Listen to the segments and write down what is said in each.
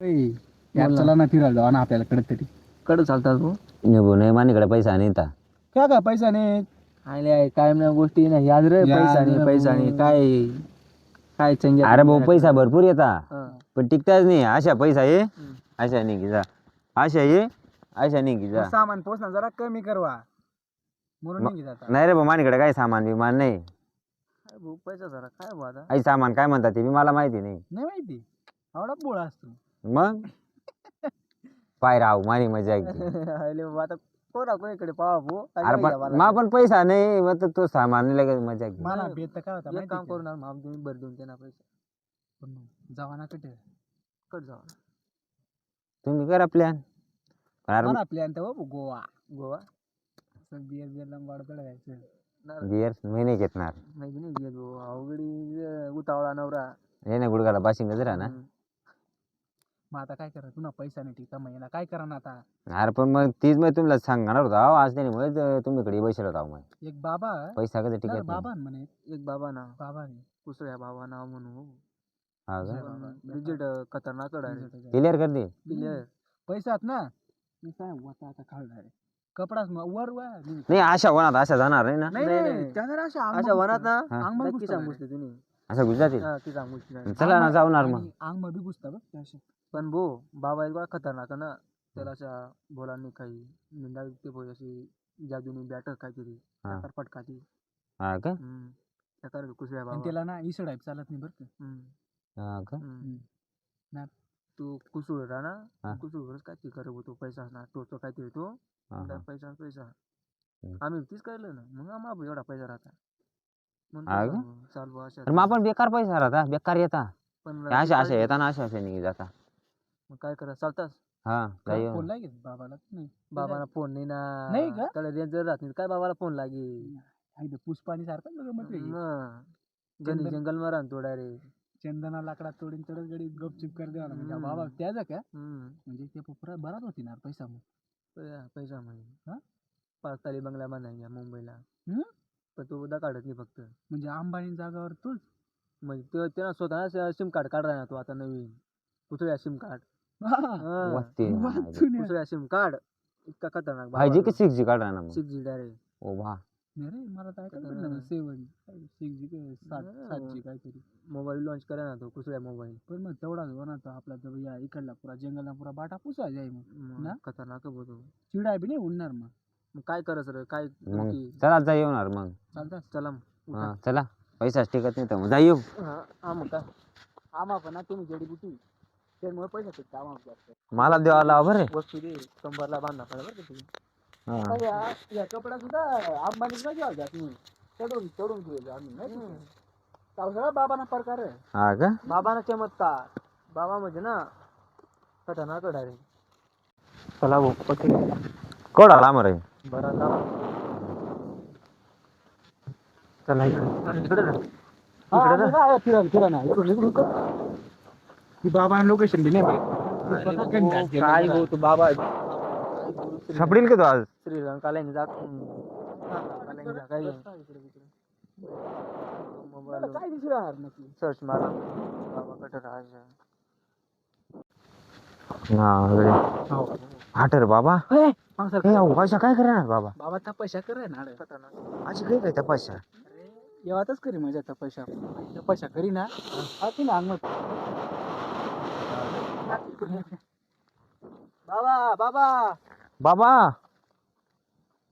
यार चला ना फिरायला जाऊ ना आपल्याला कडे तरी. कडे चालतात भाऊ. निघू नये मानीकडे पैसा नाही तर काय काय पैसा नाही आले काय ना गोष्टी नाही याद रे. याद पैसा नाही रे पैसा भाऊ. नाही काय काय चंजा. अरे भाऊ पैसा भरपूर येता हा. पण टिकताच नाही. अशा पैसा ये अशा नाही की जा, अशा ये अशा नाही की जा. सामान पोचणं जरा कमी करवा म्हणून म- नाही जाता. नाही रे भाऊ मानीकडे काय सामान बिमान नाही. काय भाऊ पैसा जरा काय भाऊ आता. आई सामान काय म्हणतात ते बी मला माहिती नाही. नाही माहिती आवडा बोळा असतो. मग पाय राव मानी मजा येते. आले भाऊ आता कोणा कोणीकडे पाहा भाऊ. अरे पण मा पण पैसा नाही मग तर तो सामान नाही लगेच मजा येते. मला बेत तर काय होता एक माहिती काम आहे करू ना माप तुम्ही भर देऊन त्यांना पैसे. का? पण जावा ना कटे कट जावा तुम्ही करा प्लॅन. मला प्लॅन तर बाबू गोवा गोवा. बियर बियर लंबाड जायचं. बियर मी नाही घेतणार. माहिती नाही घेत भाऊ. अवघडी उतावळा नवरा. हे ना गुडघाला बाशिंगच राहा ना. मग आता काय करा तुला पैसा नाही टिका महिना काय करा ना आता. अरे पण मग तीच मी तुम्हाला सांगणार होतो अहो, आज त्याने मुळे तुम्हीकडे बसलो होता मग एक बाबा पैसा कसं जरा टिकत नाही. बाबा म्हणे एक बाबा ना बाबा नाही. कुसळ्या बाबा नाव म्हणू. हा का बाबा. रिजिट खतरनाक आहे. क्लिअर कर दे. क्लिअर. पैसात ना मी काय होता आता खाणार आहे कपडाच वर नाही अशा वनात अशा जाणार नाही ना. नाही, नाही. अशा वनात ना हा. अंग नक्की सांगूच तुम्ही. असं गुजराती हा ती सांगूच नाही. चला ना जाऊनार मग. अंग मध्ये घुसता बघ ते असे. पण भो बाबा एक वेळा खतरनाक आहे ना. त्याला अशा बोलांनी काही निंदा ते बोल अशी जादूनी बॅटर काहीतरी हा. फटकाची. हा का त्या कारण कुसळ्या आणि बाबा. त्याला ना इसड आहे चालत नाही बरं का. हा का ना तू कुसूळ होता हा. ना कुसूळवरच काय ते करत होतो पैसा असणार तो काहीतरी तो हा, हा. पैसा पैसा. हम्म. आम्ही तीच कळलं ना मग आम्हाला एवढा पैसा राहता. हा का? चाल बुवा अशा. अरे मग आपण बेकार पैसा राहता बेकार येता. पण अशा अशा येता ना अशा अशा निघी जाता. मग काय करा चालतास. हा जाऊ फोन लागेल बाबाला नाही बाबाला फोन नाही ना. नाही का? त्याला रेंज जर राहत नाही काय बाबाला फोन लागेल. आहे पुष्पाणी सारखं लगे म्हटलं की. मग गणी जंगल मा राहतो डायरेक्ट. चंदना लाकडा तोडून तडच गडी गपचूप कर द्यावा म्हणजे बाबा त्याचा का म्हणजे ते पुरा बराच होती ना पैसा मग पैसा म्हणजे हा? 5 ताली बंगला बांधायचा मुंबईला. हम्म? पण तो उद्या काढत नाही फक्त. म्हणजे अंबानी जागावर तूच म्हणजे त्यानं स्वतः सिम कार्ड काढला ना तो आता नवीन. कुठल्या सिम कार्ड. वस्ती कुठल्या सिम कार्ड इतका खतरनाक. पाहिजे की 6G काढा ना मग. 6G direct. ओ भा नाही रे मला तर ऐकायला भेटलं ना 7G 7G काहीतरी. मोबाईल लॉन्च करा ना तो कुसळ्या मोबाईल. पण मग तेवढाच होणार तर आपला तर या इकडला पुरा जंगलला पुरा बाटा पुसा जाय मग ना? खतरनाक होतो. चिडा बी नाही उडणार मग मग काय करायचं रे काय मग नक्की? चला जा येणार मग. चालतात चला मग. हा चला पैसाच टिकत नाही तर मग जा येऊ. मग काय आम्हा पण तुम्ही जडीबुटी त्यामुळे पैसा टिकता आम्हाला जास्त. मला द्यावा लावा बरे. वस्तू दे कंबरला बांधा बरं का तुम्ही. हा. या कपडा सुद्धा अंबानीच नाही घ्यायचा तुम्ही चढून चढून घेऊ आम्ही नाही सगळा बाबांना प्रकार आहे. हा का बाबाना चमत्कार. बाबा म्हणजे ना खतरनाक डायरेक्ट. चला भाऊ पटकन. कोडा लांब रे. बरं आता चला इकडे बाबा लोकेशन बी नाही काय भाऊ तू बाबा सापडील का तू आज. श्रीलंकाला जा काय काय दिसणार नक्की सर्च मारा बाबा कट राहायचं. हा तर बाबा पैसा काय करणार बाबा. बाबा तपस्या करे ना अशी काही काय तपासशा. येवातच करी माझ्या तपस्या तपस्या करी ना ती ना अंगत बाबा बाबा बाबा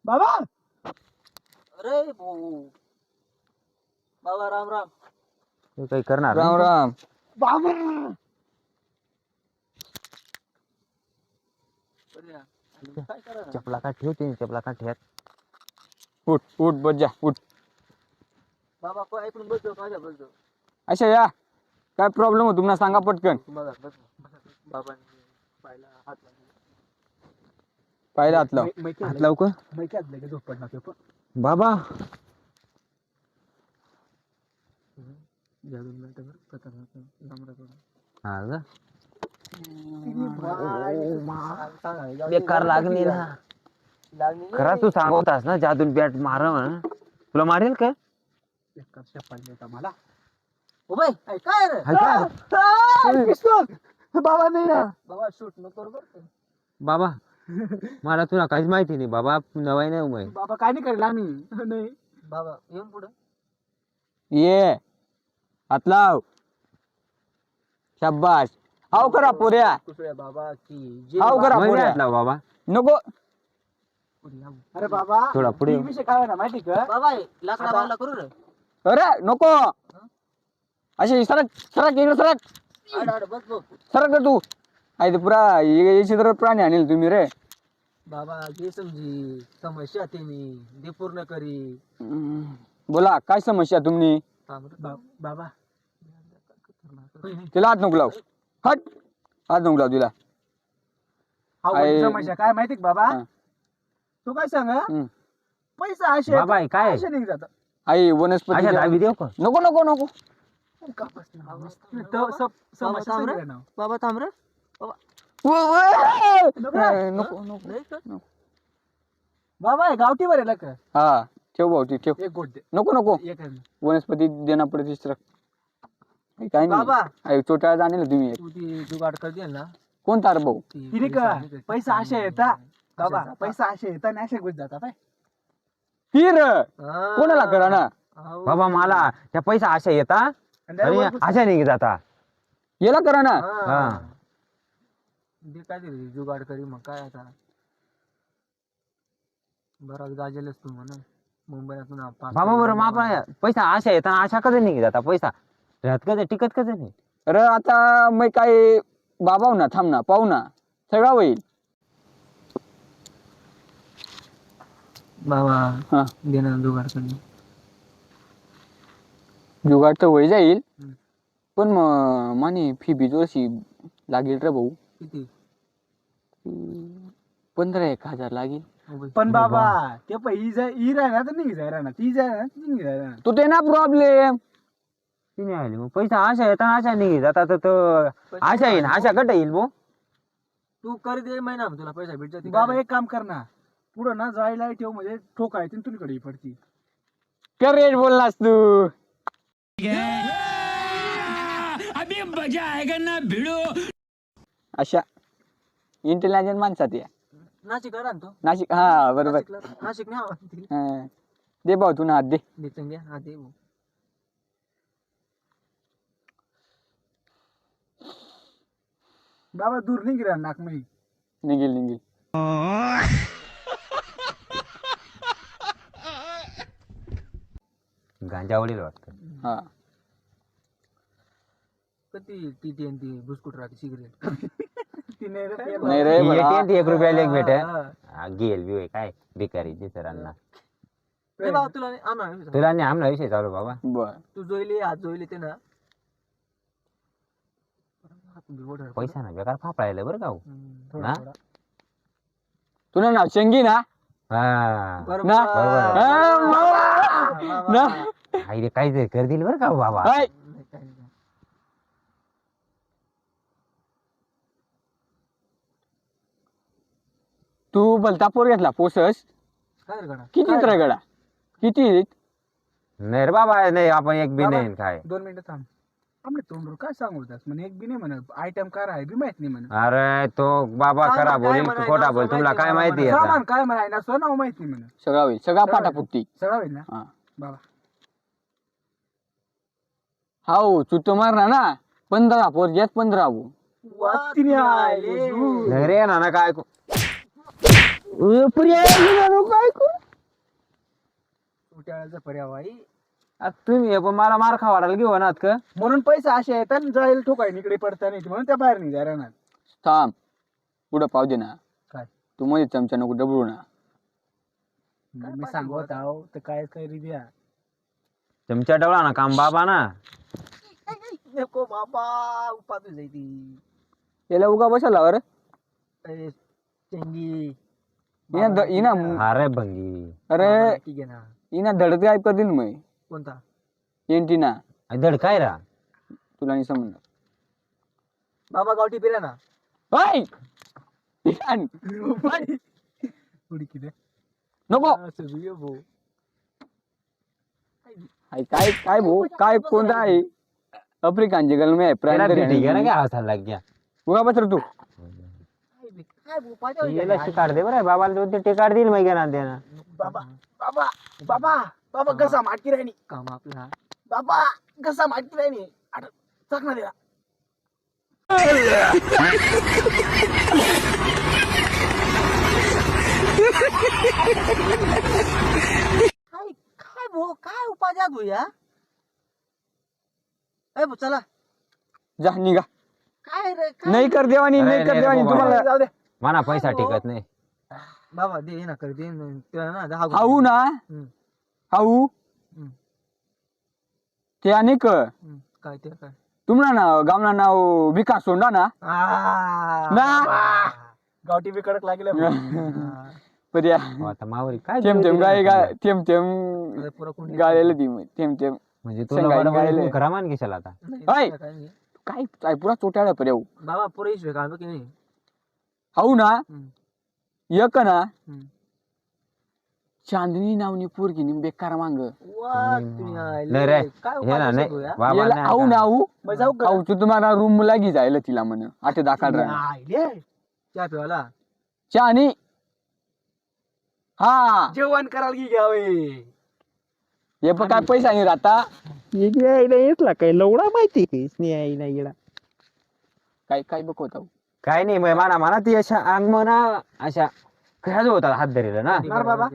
बाबा अरे भाऊ बाबा राम राम. हे काही करणार राम राम. बाबा काय करा चपला का ठेवते चपला का ठेवत. उठ उठ बस जा उठ. बाबा को ऐकून बसतो माझ्या बसतो. अच्छा या काय प्रॉब्लेम होतो तुम्हाला सांगा पटकन. तुम्हाला बस बाबांनी पाहिला हात पाहिलं हात लाव. हात लावू का मैक्यात झोप पडणार ते पण बाबा. हा का बेकार लागली ना. खरा तू सांगवतास ना जादून बॅट मार तुला मारेल का. पडले होता मला ओ बाई काय रे हाय काय? बाबा नाही ना. बाबा शूट नको बरं का. बाबा मला तुला काहीच माहिती नाही बाबा नवाई नाही उमय बाबा काय नाही करेल आम्ही. नाही बाबा येऊन पुढं. ये हात लाव. शाबास. हाव करा पोऱ्या. कुसळ्या बाबा की जे हाव करा मध्ये पोऱ्या. हात लाव बाबा नको. पुढे लावू. अरे बाबा थोडा पुढे ती येऊ. विषय काय ना माहिती का. बाबा हे लाकडा बांधला करू रे. अरे नको. असे सरक सरक इकडे सरक. आड आड बघ बघ. सरक रे तू. आहे ते पुरा याची तर प्राणी आणेल तुम्ही रे. बाबा जे समजी समस्या त्यांनी दे पूर्ण करी. बोला काय समस्या तुम्ही. थांब रे. बाबा तिला हात नको लाव. हट. हात नको लाव तिला. अहो, समस्या काय माहिती का बाबा. हा. तू काय सांग हम्म. पैसा असे बाबा हे काय असे निघ जात. आई वनस्पती अशा दाबी देऊ का नको नको नको. समस्या रे. सांग ना. बाबा थांब रे. नको नको. नाही का? बाबा हे गावठी वर आहे का. हा ठेव भाऊ ठेव. एक गोट दे. नको नको. एक आहे. वनस्पती देना पडते सरक. काय नाही. बाबा आई चोटाळा जाणेल तुम्ही एक. तू ती जुगाड कर दे ना. कोणता रे भाऊ. तिने का पैसा असे येता बाबा पैसा असे येता आणि असे गोष्ट जातात. तीर हा. कोणाला करा ना. हाव. बाबा मला त्या पैसा अशा येता आणि अशा निघ जाता याला करा ना. हा. दे काय ते जुगाड करी मग काय आता. बराच गाजेलच तू म्हणा मुंबईतून बाबा बरं मापा पैसा अशा येता अशा कधी निघ जाता पैसा राहत कधी टिकत कधी नाही अरे आता मग काय बाबाव ना थांब ना पाहू ना सगळा होईल. बाबा हा दे ना जुगाड करून. जुगाड तर होई जाईल हम्म. पण मग माने फी बी अशी लागेल रे भाऊ. किती 15,000 लागेल. पण बाबा ते पैसा ही राहणार तर निघ जाय ना ती जाय ना ती निघ जाय ना. तो ते ना प्रॉब्लेम. ती नाही आली मग पैसा अशा येता अशा निघ जाता तर तो अशा येईल अशा कट येईल भाऊ. तू कर दे महिना तुला पैसा भेटतो. बाबा एक काम कर ना पुढं ना जायला ठेव म्हणजे ठोकायची तुझ्याकडे पडती. कर रेट बोललास तू. अशा इंटेलिजंट माणसात या. नाशिक करा ना तो. नाशिक हा बरोबर. नाशिक नाही हा. दे भाऊ तू ना हात दे. दे चंग्या हा दे भाऊ. बाबा दूर निघ रे नाक मी. निघेल निघेल. गांजा वडील वाटतं. हा कधी टी टी एन ती बिस्कुट राहते सिगरेट. तिने रे पेला. नाही रे ती बडा. येते ती 1 रुपयाला एक भेटे हा. गेल बी होय काय भिकारी सरांना ए बाबा तुला नाही- आम्हाला नाही सांग. तुला नाही आमला विषय चालू बाबा. बर तू जोईली हात जोईली ते ना. पैसा ना बेकार फापळायला बरं का हो. हम्म. ना तुला नाव चंगी ना. हा बरोबर. ना बरोबर. हा, मावा. ना आई रे काहीतरी कर दिल बरं का हो बाबा. हाय. नाही, काही नाही. तू भलता पोर घेतला पोसस. काय रे गडा? किती रे गडा किती. नाही रे बाबा नाही आपण एक बी बाबा, नाही काय 2 मिनिटं थांब. आपले तोंडवर काय सांगू त्यास म्हणे एक बी नाही म्हणत आयटम काय आहे बी माहित नाही म्हणत. अरे तो बाबा काय खरा म्हणा, बोलील काय खोटा म्हणा, बोल तुला माहिती काय मला माहिती म्हणा. आहे सामान काय म्हणाय ना नाव माहित नाही म्हणत. सगळा होईल सगळा सगळा पाटापुट्टी. सगळं होईल ना हा बाबा. हाव चुट्ट मारणार ना 15 पोर घेत 15 भाऊ. तिने आले. नाही रे ना काय उट्याळाचा पर्यावाई. तुम्ही हे पण मला मार खावाडायला घेऊ ना का म्हणून पैसा असे येतात आणि जायला ठोकाय इकडे पडता नाही म्हणून त्या बाहेर निघाय राहणार. थांब पुढं पाव दे ना. काय तू मध्ये चमचा नको डबडू ना. मी सांगत आहो तर काय काय द्या. तुमच्या डवळा ना काम बाबा ना. नको बाबा उपादू जायती. याला उगा बसला वर. अरे चंगी. इना अरे भंगी अरे ठीक आहे ना. इना धडत गायब कर दिल मग. कोणता? एंटीना धड काय रा तुला नाही समजणार. बाबा गावठी पिऱ्या ना. हाय इरान. थोडी किती नको असं बी आहे भाऊ. हाय, काय काय भाऊ काय कोणता आहे आफ्रिकन जंगल में है त्याला प्रांत ठीक आहे ना काय हसायला लाग गया उगा बस रे तू. याला शिकाड दे बरं बाबाला 2-3 टिकाड देईल मग घेणार देणार. बाबा बाबा बाबा बाबा कसा माटकी राहिनी काम आपला बाबा कसा माटकी राहिनी चकना दे काय काय भाऊ काय उपाय द्या भूया ए भाऊ चला जा निघा. काय रे काय नाही कर देवानी अरे, नाही कर नाही रे देवानी बाबा. तुम्हाला जाऊ दे मला पैसा टिकत नाही. बाबा दे ना कर दे त्याला ना 10 गुंठे. हाऊ ना हम्म, हाऊ हम्म, ते अनेक हम्म. काय ते काय तुम्हाला ना गावना नाव विकास सोंडा ना ना गावठी बी कडक लागले पर्या हो, आता मावरी काय थेंब देऊ थेंब दिलं गाय तुला? थेंब थेंब पुरा कोणी गाळलेलं ती थेंब थेंब म्हणजे तुला शेंगाई बरोबर गायले. तू घरा मान घेशाल आता. हाय. काय नाही. काय काय पुरा चोटाळा पर्या बाबा पुरा इशू काम की नाही हाऊ ना हम्म, एक ना हम्म. चांदणी नावनी पोरगी नि बेकार मांग वा, तुम्ही आले. नाही रे काय हे उपाय ना द्या नाही भूया? बाबा याला नाही हाऊ आता. ना हाऊ मग जाऊ का हाऊ तू तुम्हाला रूम लागी जायला तिला म्हण आठ दाखल राहा आयले. चहा पिवाला चानी हा जेवण करायला की घ्यावे हे पण काय पैसा नाही राहता येतला काय लवडा माहिती नाही काय काय बघवत काय नाही मग म्हणा ती अशा अंग म्हणा अशा खेळायचं होता हात धरेल ना. नार बाबा.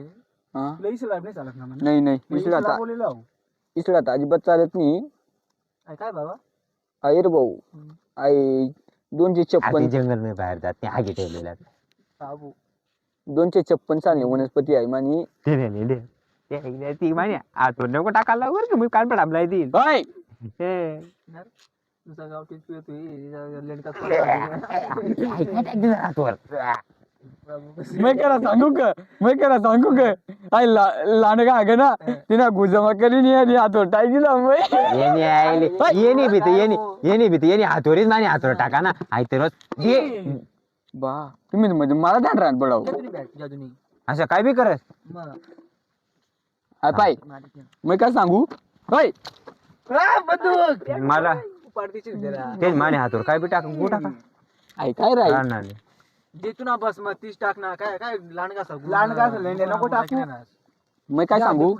हा लईच लाभ नाही चालत ना म्हणे. नाही नाही मग इसला इसला बोलेलो आहो. इसला तर अजिबात चालत नाही. काय बाबा आई रे भाऊ आई 256 जंगल में बाहेर जात नाही हागी ठेवलेला. बाबू 256 चालले वनस्पती आहे मानी ते नाही दे ते ती माने आतून नको टाकायला बरं का मी काल पण आपला येतील. होय तुझा गावठी पितोय लेंडका मैं करा सांगू का आई लांड का आगे ना तिना गुजमा करी नाही आणि हात टाकी जाऊ येणे आयले येणे भीती येणे हातोरीच माने हातोर टाका ना आई तर दे बा तुम्ही म्हणजे मला ध्यान राहत पडाव जादूनी असं काय बी करस. मग हाय पाय मी काय सांगू होय मला पाडतीची जरा तेच माने हातोर काय बी टाका गो टाका आई काय राहील राहणार नाही. देतो ना बस मग 30 टाक ना काय काय लांडगा सांगू लांडगा असं लेंड्या नको टाकू. मी काय सांगू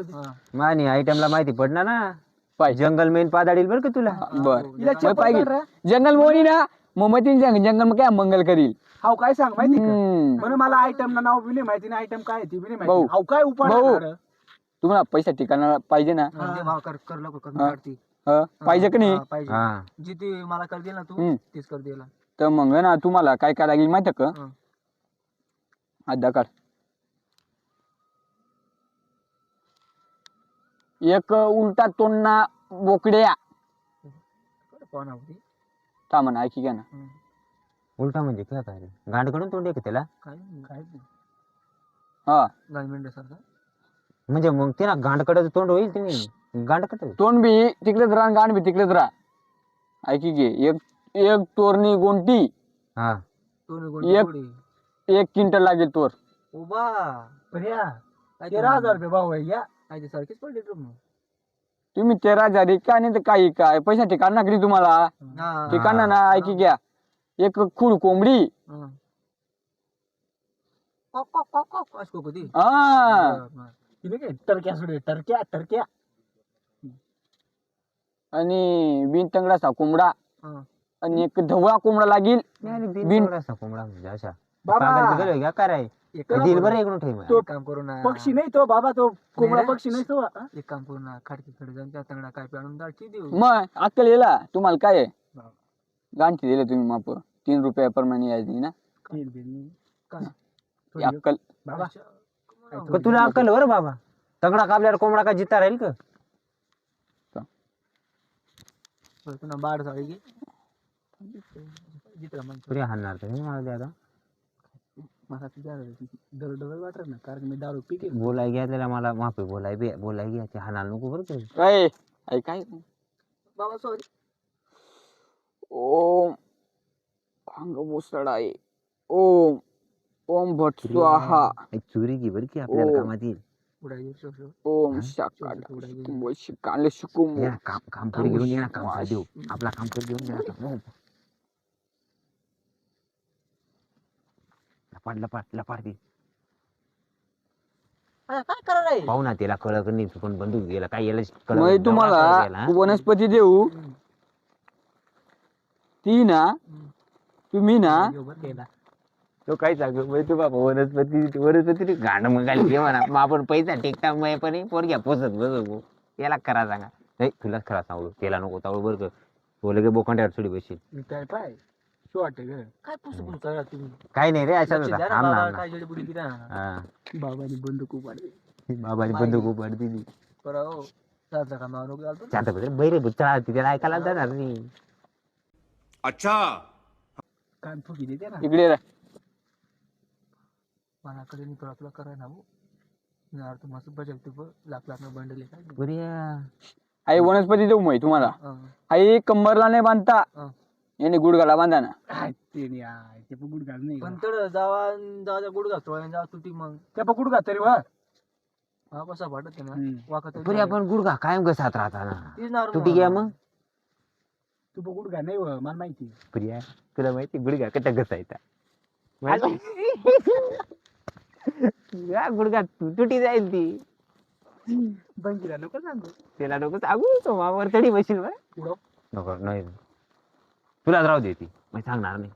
माने आयटमला माहिती पडणार ना पाय जंगल मेन पादाडील बरं का तुला. बर हिला मी चप्पल पाय काढ रे. जंगल मोनी ना मोमतीन जंगल मग काय मंगल करील हाव काय सांग माहिती का हम्म. म्हणून मला आयटम ना नाव बी नाही माहिती ना आयटम काय आहे ती बी नाही भाऊ. माहिती हाव काय उपाय भाऊ. राहणार? तुम्हाला पैसा ठिकाणा पाहिजे ना म्हणजे भाव कर कर लवकर कर हा. काढती पाहिजे का नाही हा, पाहिजे हा जिथे मला कर देईल ना तू हम्म. तेच कर देला तर मग ना तुम्हाला काय काय लागेल माहिती का हा. आधार कार्ड एक उलटा तोंडना बोकड्या कोण होती थांबा ना ऐकी घ्या ना उलटा म्हणजे काय काय रे गांडकडून तोंड आहे का त्याला. काय काय हा गव्हर्नमेंट सारखा म्हणजे मग ते ना गांडकडं तोंड होईल तुम्ही गांडकट तोंड बी तिकडेच राहा गांड बी तिकडेच राहा ऐकी घे एक तोरणी गोंटी हा दोन 1 क्विंटल लागेल तोर उभा पर्या काय 13,000 रुपये भाऊ आहे या काय ते सारखीच पडली ट्रूप मग तुम्ही 13,000 का नाही तर काही काय पैसा ठिकाण ना करी तुम्हाला हा ठिकाण ना ऐकी घ्या एक खूड कोंबडी हा. कॉक कॉक कॉक कॉक असं होती हा तिने काय टरक्या सोडे टरक्या आणि बिन तंगडाचा कोंबडा हा. आणि एक धवळा कोंबडा लागेल बिन कोंबडा म्हणजे अशा बाबा. पागल बिगल आहे का काय एक दिल बरं इकडून ठेव तो एक काम करू ना पक्षी नाही तो बाबा तो कोंबडा नाही रे. पक्षी नाही तो हा? एक काम करू ना खाडकीकडे जाऊन त्या तंगडा काय आणून दाखी देऊ मग अक्कल येला तुम्हाला काय आहे गांठी दिले तुम्ही माप 3 रुपया प्रमाणे यायची ना काय ती अक्कल बाबा का तुला अक्कल बरं बाबा तगडा कापल्यावर कोंबडा का जिता राहील का. पुन्हा बाड झाली की जित्रा म्हणतो पुरी हाणणार तर नाही मला द्या आता. मला डबल वाटत ना कारण मी दारू पी गेलो बोलाय घ्या त्याला मला माफी बोलाय घ्या ते हाणाल नको बरं का. काय ऐ काय बाबा सॉरी ओम अंग मुसळाय ओम ओम भट स्वाहा एक चोरी घे बरं की आपल्याला ओ. कामात येईल. उडाई शो शो ओम शाकाल शिकाले शिकुम ये ना, काम पुढे घेऊन ये ना काम देऊ आपला काम पुढे घेऊन ये ना. लपाड ती काय करणार आहे पाहू ना त्याला कळक नाही पण बंदूक गेला काय याला कळक मग तुम्हाला वनस्पती देऊ ती ना तुम्ही ना तो काय सांगू मग तू बाबा वनस्पती गाणं मग म्हणा मग आपण पैसा टेकता मग पण पोरग्या पोचत बसू त्याला करा सांगा नाही तुलाच खरा सांगू त्याला नको तावळ बरं कर तो लगे बोकांड्या अडचणी बसशील काय पाय शो वाटते ग काय पुसून करा तुम्ही काय नाही रे अशा लक्ष द्या ना थांब बाबा, ना काय जडीबुडी किती आहे ना. हा बाबाने बंदूक उपाडली बाबाची बंदूक उपाडती ती बरं हो चालतं का मारून घालतो ना. शांत बस बैरे बुच्चा त्याला ऐकायला जाणार नाही कान फुकी देते ना इकडे रे. माझ्याकडे नाही तुला तुला करा ना भाऊ यार तू मस्त बजेट तू लाख बंडल काय बढिया आई वनस्पती देऊ मग तुम्हाला आई कंबरला नाही बांधता याने गुडघाला बांधा ना ते नाही आहे, ते पण गुड घाल नाही पण तड जावा गुड घातोय जावा तुटी मग ते पण गुड घाल तरी वा हा कसा वाटत ना हम्म. वाकत बरी आपण गुडघा कायम घसात राहता ना तीच नार तुटी घ्या मग तू पण गुड घाल नाही व, मला माहिती प्रिया तुला माहिती गुडघा कटा घसायचा गुडघा तुटी जाईल ती बंकीला नको सांगू त्याला नको सांगू तो मावर चढी बशील बा उडव. नको नाही तुलाच राहू दे ती मी सांगणार नाही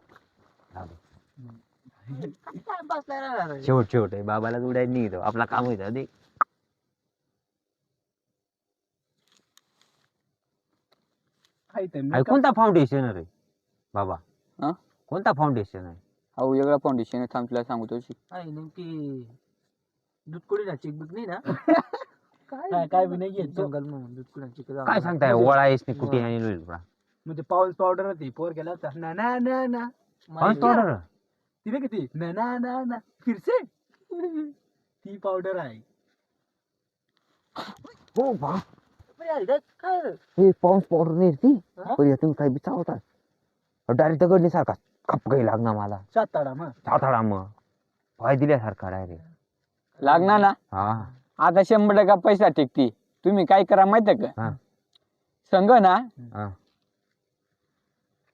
राहू दे. काय बसलाय राहणार शेवट आहे बाबाला उडायला नाही येतो आपला काम होतं दे काय ते अरे कोणता फाउंडेशन रे बाबा हा? कोणता फाउंडेशन आहे अहो वेगळा फाउंडेशन थांब तुला सांगतो आहे नेमकी दूध कोडी ना चेक बुक नाही ना काय बी नाही घेत तो. जंगल म्हणून दूध कोडी चेक काय सांगताय ओळा येस नाही कुठे आणि लोईल पडा म्हणजे पाऊस पावडर होती पोर गेला होता ना ना ना ना पाऊस पावडर तिने किती ना ना ना ना फिरसे ती पावडर आहे हो बा काय रे हे पाऊस पावडर नाही ती हा? पण तुम्ही काय बिचावता डायरेक्ट दगडणी सारखा खप काही लागणार मला साताडा मग साताडा मग पाय दिल्यासारखा डायरेक्ट लागणार ना हा आता 100% पैसा टेकती तुम्ही काय करा माहितीये हा. का संघ ना हा.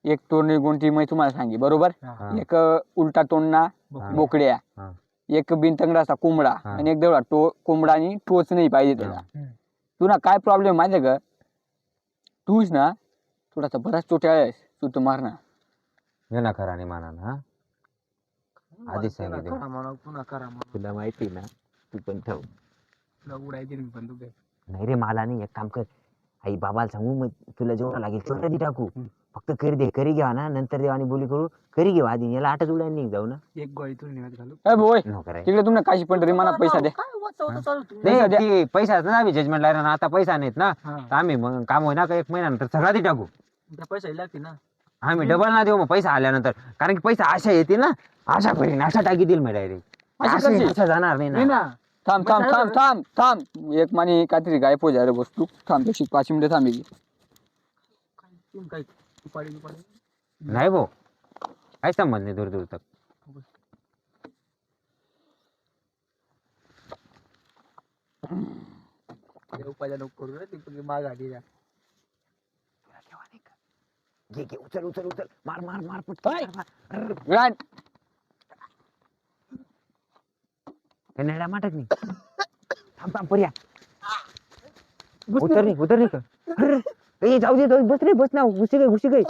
एक तोरणी गुंटी मी तुम्हाला सांगी बरोबर हा. एक उलटा तोंडना हा. बोकड्या हा. एक बिनतंगडाचा कोंबडा हा. आणि एक देवळा कोंबडा आणि टोच नाही पाहिजे त्याला तुला काय प्रॉब्लेम माहितीये का तूच ना थोडासा बराच चोट्याळेस तू तर मारणार येणार खरा नाही माना हा आधीच सांगितलं करा म्हणा पुन्हा करा म्हणा तुला माहिती ना तू पण ठेव तुला उडायची मी बंदूक आहे. नाही रे मला नाही एक काम कर आई बाबाला सांगू मग तुला जेवढा लागेल तेवढा दे टाकू फक्त करी घ्या ना नंतर देवा आणि बोली करू करी घेऊ आधी याला आठच उडायला नाही जाऊ ना एक गोळी तुला निघत घालू ए बोय नको करायचं. तिकडे तुम्ही काशी पंढरी मला पैसा दे काय वाचवतं चालू तुम्ही नाही पैसा द्या. ती पैसा ना आम्ही जजमेंट लागला ना आता पैसा नाहीत ना हा. तर आम्ही मग काम होईना का 1 महिन्यानंतर सगळा दे टाकू त्या पैसा लागते ना आम्ही डबल ना देऊ मग पैसा आल्यानंतर कारण की पैसा आशा येते ना आशा करीन आशा टाकी देईल मग डायरेक्ट अशी कशी? आशा जाणार नाही नाही ना ना थांब थांब थांब थांब थांब एक मानी काहीतरी गाय पोजा रे वस्तू थांब तशी 5 मिनिटं थांबली तुम्ही काय उपाडी नाही भाऊ काय संबंध नाही दूर दूर तक उपाय नको करू रे ती माग आली जा घे घे उचल उचल उचल मार मार मार काय? पटकन राट नेड्या माटक नाही थांब थांब पर्या उतर रे का अरे, ए जाऊ दे बस रे बस ना घुसी गई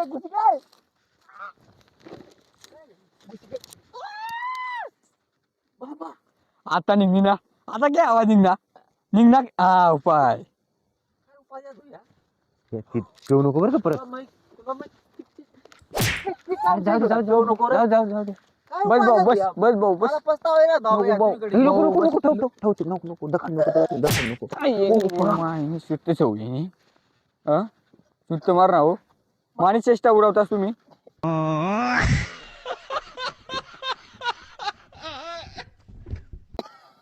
आता निघली ना आता काय आवाज निघणार हा उपाय उपाय द्या तू या ठेवू नको बरं का परत जाऊ दे बस भाऊ बस भाऊ बस मला पस्तावा आहे ना भाऊ नको या भाऊ तुम्हीकडे. नको ठेव दखल नको सुट्ट ठेवली सुट्ट मार ना हो माणी चेष्टा उडवतास तुम्ही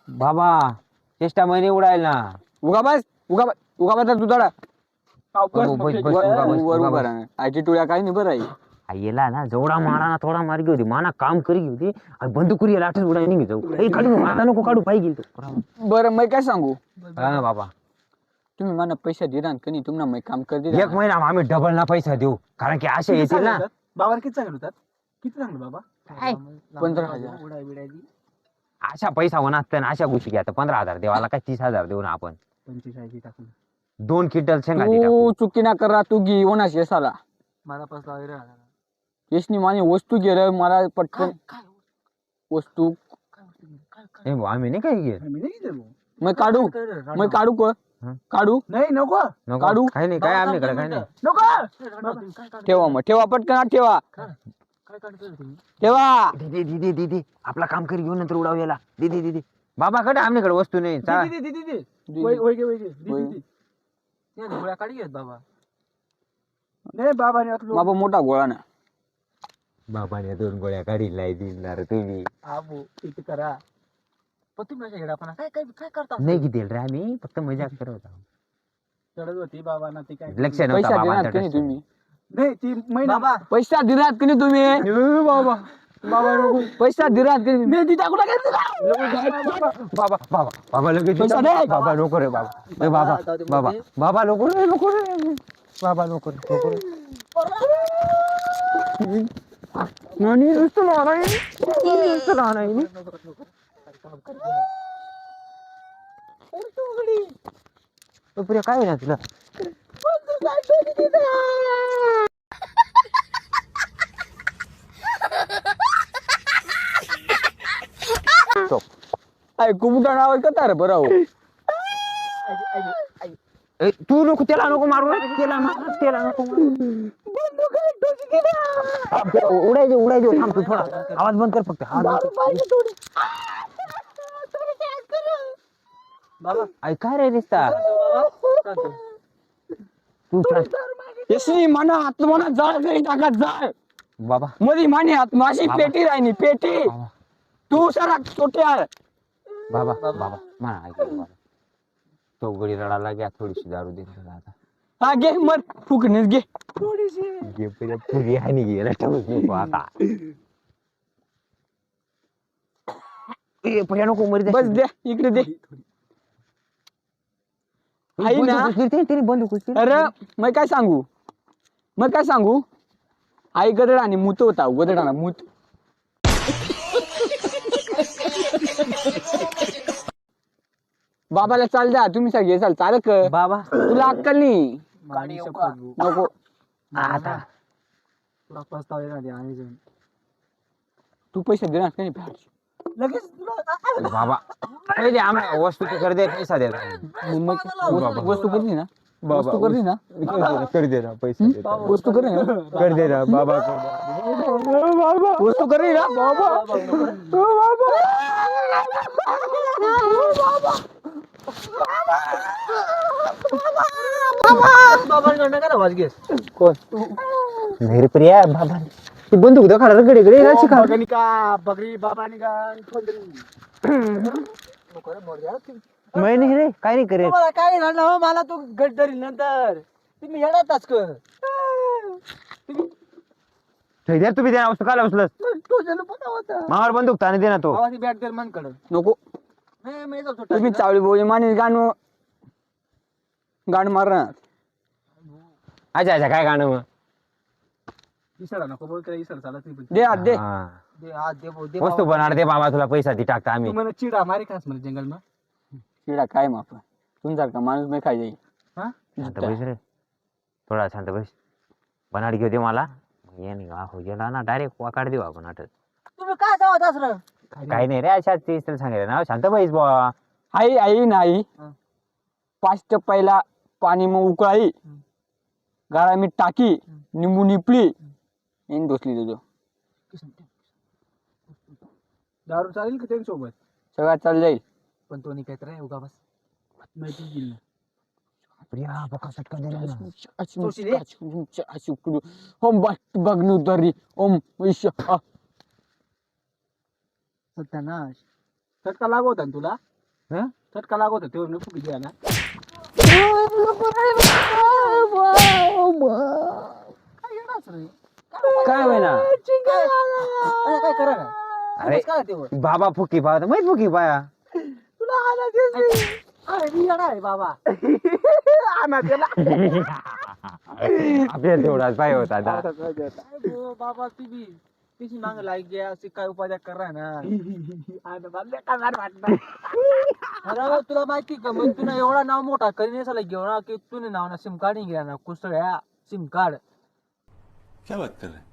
बाबा चेष्टा महिने उडायल ना उगा बस दुधाडा बस. आयटी टोळ्या काही नाही बरं आहे येला ना जेवढा मारा ना थोडा मार्गी होती माना काम करी होती बंदुकुरी याला आठच उडाय निघी जाऊ काढू आता नको काढू पाहिजे बरं मी काय सांगू ना बाबा तुम्ही मला पैसा दिला का नाही तुम्हाला मी काम कर दिला 1 महिना आम्ही डबल ना पैसा देऊ कारण की असे येतील ना बाबा किती चांगले होतात किती चांगलं बाबा काय? 15,000. उडाय बिडायची अशा पैसा होणार ना अशा गोष्टी घ्या 15,000 देवाला काय 30,000 देऊ ना आपण 25 टाकून 2 क्विंटल शेंगा दे तू टाकू. चुकी ना करा तू घे होणार शेसाला मला पसला रे यशनी माझी वस्तू घे रे मला पटकन वस्तू ए भाऊ, आम्ही नाही काही घेत मी नाही देऊ. मग काढू मग काढू का हं. काढू नाही नको नको काढू? काही नाही काय आमच्याकडे काय नाही नको ठेवा मग ठेवा पटकन आत ठेवा काय काढतोय तुम्ही ठेवा दीदी दीदी दीदी आपला काम कर घेऊन नंतर उडाव याला दीदी दीदी बाबाकडे आमच्याकडे वस्तू नाही चा- दे, दे, दे, दे, दे. वय- वय घे, वय घे. दे, वय. दे, दे. ते गोळ्या काढी घेत बाबा नाही बाबाने आता बाबा मोठा गोळा ना बाबाने 2 गोळ्या काढीला दिणार तुम्ही आबू किती करा पण तुम्ही अशा हेडापणा काय काय काय करता नाही किती रे आम्ही फक्त मजाक करत होतो. चढत होती बाबांना ती काय लक्ष नव्हता पैसा देणार बाबांच्या का नाही टचमध्ये. तुम्ही नाही ती महिना बाबा पैसा दिलात का नाही तुम्ही ए, बाबा बाबा नको पैसा दिलात का नाही मेहंदी टाकू नका बाबा बाबा बाबा लगेच पैसा दे. बाबा नको रे बाबा ए बाबा बाबा बाबा नको रे नको रे बाबा नको रे नको रे नानी नुसतं लहान नुसतं लहान आहे प्रिया काय ना तुला ऐकू मोठा नाव आहे का तार बरं हो. ए, तू नको त्याला नको मारू रे. त्याला नको मारू. उडायचे उडायचे थांब तू थोडा आवाज बंद कर फक्त आवाज बंद कर. बाबा ऐ काय रे रिस्ता तू चल. यशनी म्हणा आत्मना जाळ घरी टाका जाळ बाबा मधी माने आत्माशी बाबा. पेटी राहिनी पेटी बाबा तू सरा छोट्या बाबा बाबा म्हणा ऐक बाबा चौघडी रडायला घ्या थोडीशी दारू दे तुला आता हा घे मर फुकणीच घे घे पहिला फुगी आणि गेला ठेवूच नको आता ए पहिला नको मरी बस दे इकडे दे आई ना तरी बंदूक उचल. अरे मग काय सांगू आई गदड आणि मूत होता गदडाना मूत बाबाला चाल द्या तुम्ही सगळे चाल चाल क बाबा तुला अक्कल नाही गाडी शपथ नको आता तुला पस्ताव येणार ते आणि जाऊन तू पैसे देणार का नाही बाहेरचे? लगेच तुला बाबा पहिले आम्हाला वस्तू तर कर दे पैसा दे वस्तू करली ना वस्तू करली ना कर दे ना पैसे दे वस्तू करली ना कर दे ना बाबा वस्तू करली ना बाबांकडनं का आवाज घेस नाही रे प्रिया बाबा ती बंदूक दाखवा रे गडे गडे राशी खा बघणी का बकरी बाबानी का खोंदरी. नको रे मोर द्या मैं नाही रे काय नाही करे मला काय झालं हो मला तू गड्डरी नंतर तुम्ही येणारच कर ठेद्या तुम्ही देणार वस्तू काला उचलस तुझ्याला पता होता मावर बंदूक ताने दे ना तो आवाज बॅट दर मन कडं नको नाही मी जातो तुम्ही चावली बोली माने गाण मारणार अच्छा अच्छा काय गाणं मग इसरा नको बोल त्याला इसर चालत नाही पण. दे हात दे हा. दे हात दे भाऊ, दे वस्तू बनणार दे बाबा तुला पैसा दी टाकता आम्ही तू मला चिडा मारे खास मला जंगल मा चिडा काय माप तुमचा माणूस नाही खाय जाईल हा शांत बैस रे थोडा शांत बैस बनाड घेऊ दे मला ये नाही हो गेला ना डायरेक्ट वाकाड देऊ आपण आठ तुम्ही काय जावत असर काही नाही रे अशा तेच तर सांगायला ना शांत बैस बुवा आई नाही हं. 5 टप्प्याला पाणी मग उकळाई गाळा मीठ टाकी निंबू निपली येईन दोसली तुझं दारू चालेल का त्यांच्यासोबत सगळं चाल जाईल पण तो निघत रे उगा बस माहिती दिली प्रिया बका सटका दे ना सोशी दे. अशी उकडू ओम बघणू तरी ओम वैश सत्यानाश चटका लागू होता ना तुला हं? चटका लागू होता तेव्हा नको किती ना काय होईना काय करा ना अरे काय ते बाबा फुकी बाबा माहित फुकी बाया मी येणार आहे बाबा आपल्याला तेवढाच पाय होता काय गो बाबा तुम्ही तिची मांग लाग गया अशी काय उपाध्या करा ना आता मला बेकार वाटतं. अरे तुला माहिती का मग तुला एवढा नाव मोठा करीन असा घेऊ ना की तुने नाव ना सिम कार्ड नाही घ्या ना कुसळ्या सिम कार्ड. क्या बात कर रहे हैं?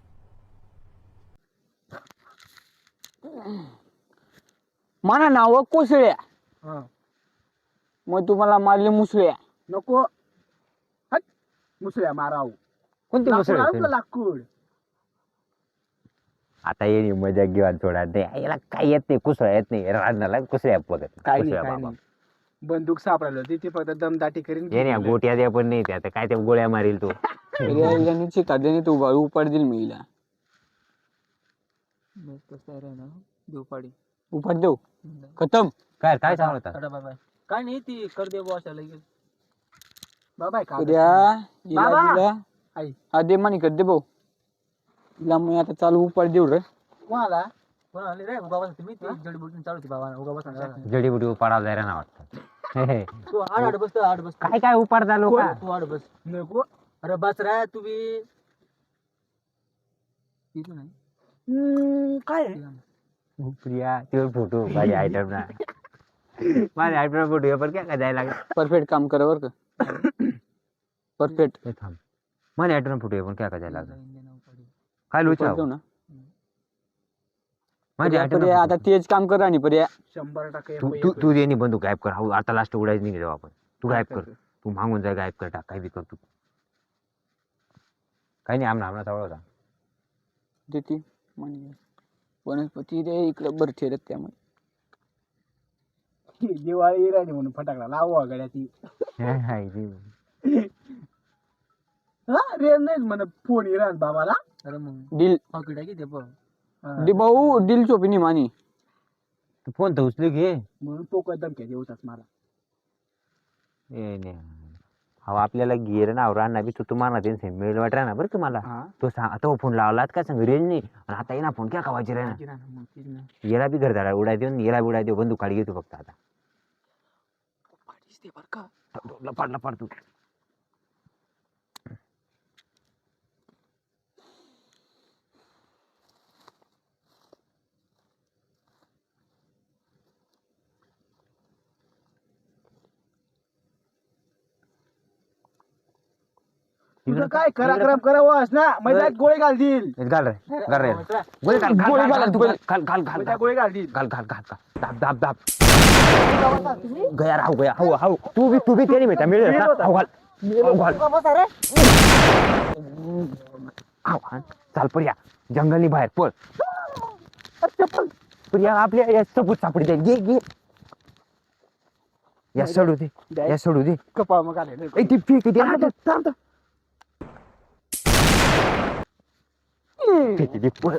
मला नाव कोसळ्या हा मग तुम्हाला मारले मुसळ्या. नको हट मुसळ्या माराव. कोणती मुसळ आहे आपलं तुला? लाकूड आता ये मजा घेऊन थोडा ते याला काय येत नाही कुसळ येत नाही राजनाला कुसळ्या बघत काय कुसळ्या नाही बाबा. बंदूक सापडायला होती ती फक्त दमदाटी करीन. ये नाही गोट्या द्या पण नाही त्या आता काय त्या गोळ्या मारील तो. काढल्याने तू उपाड दिल मी हिला. मग कसं आहे ना देवपाडी उपाड देऊ खतम. काय काय चांगलं होता टाटा बाय बाय. काय नाही ती कर दे बॉस लगेच. बाबा का उद्या बाबा! हिला आई. हा दे मानी कर दे भाऊ. हिला मग आता चालू उपाड देऊ रे. कोणाला कोण आले रे उगा बसा तुम्ही ती जडीबुटी चालू होती बाबा उगा बसा ना. जडीबुटी उपाडायला जायला ना वाटतं. तू आड बसतो आड बसतो काय काय उपाडता लोक तू आड बस. नको अरे बस रे तू बी इथं नाही काय प्रिया ते फोटो माझ्या आयटम ना माझ्या आयटम फोटो पण काय जायला लागला. परफेक्ट काम कर बर का. परफेक्ट हे थांब माझ्या आयटम फोटो पण काय जायला लागला. इंडियन उपाडी. काय लोचा देऊ ना. माझ्या पर्या आता आयटम तेच काम कर आणि पर्या 100% तू तू तू दे बंदूक गायब कर. हाऊ, आता लास्ट उडायच नाही जाऊ आपण. तू गायब कर. तू मागून जाय गायब कर टाक काय बी कर तू. काही नाही आमना चावला होता. देते म्हणे वनस्पती रे इकडे बरं ठेरत त्यामुळे दिवाळी राहिली म्हणून फटाकडा लावू गड्या ती. हा रे नाही म्हण फोन इरान बाबाला. अरे मग डील पाकिट आहे की ते पण दे भाऊ डील चोपी मानी. तू फोन तर उचलू घे. म्हणून तो कदम घ्या देऊचाच मला. हा आपल्याला गिर ना राहणार बी तू तुम्हाला त्यांचे मेल वाट राहणार बरं तुम्हाला. तो आता फोन लावलात का सांग रेंज नाही आणि आता येणार फोन क्या खावायचे राहणार. याला बी घरदारा उडाय देऊन याला बी उडाय देऊ बंदूक काढी घेतो फक्त आता. लपाड लपाड तू. तुझं काय कराक्रम करावंस ना मैदात गोळी घाल देईल. घाल रे घाल रे गोळी घाल घाल घाल घाल घाल घाल मैदात गोळी घाल देईल. घाल घाल घाल दाब दाब दाब गया राहू गया हाऊ हाऊ तू बी त्याने मिळता मिळेल हाऊ घाल हाऊ घाल हाऊ घाल चाल पर्या जंगलनी बाहेर पळ. पर्या आपल्या या सबूत सापडी जाईल घे घे या सोडू दे या सोडू दे. कपाळ मग आले ए ती फेक दे ना फेक दे पळ.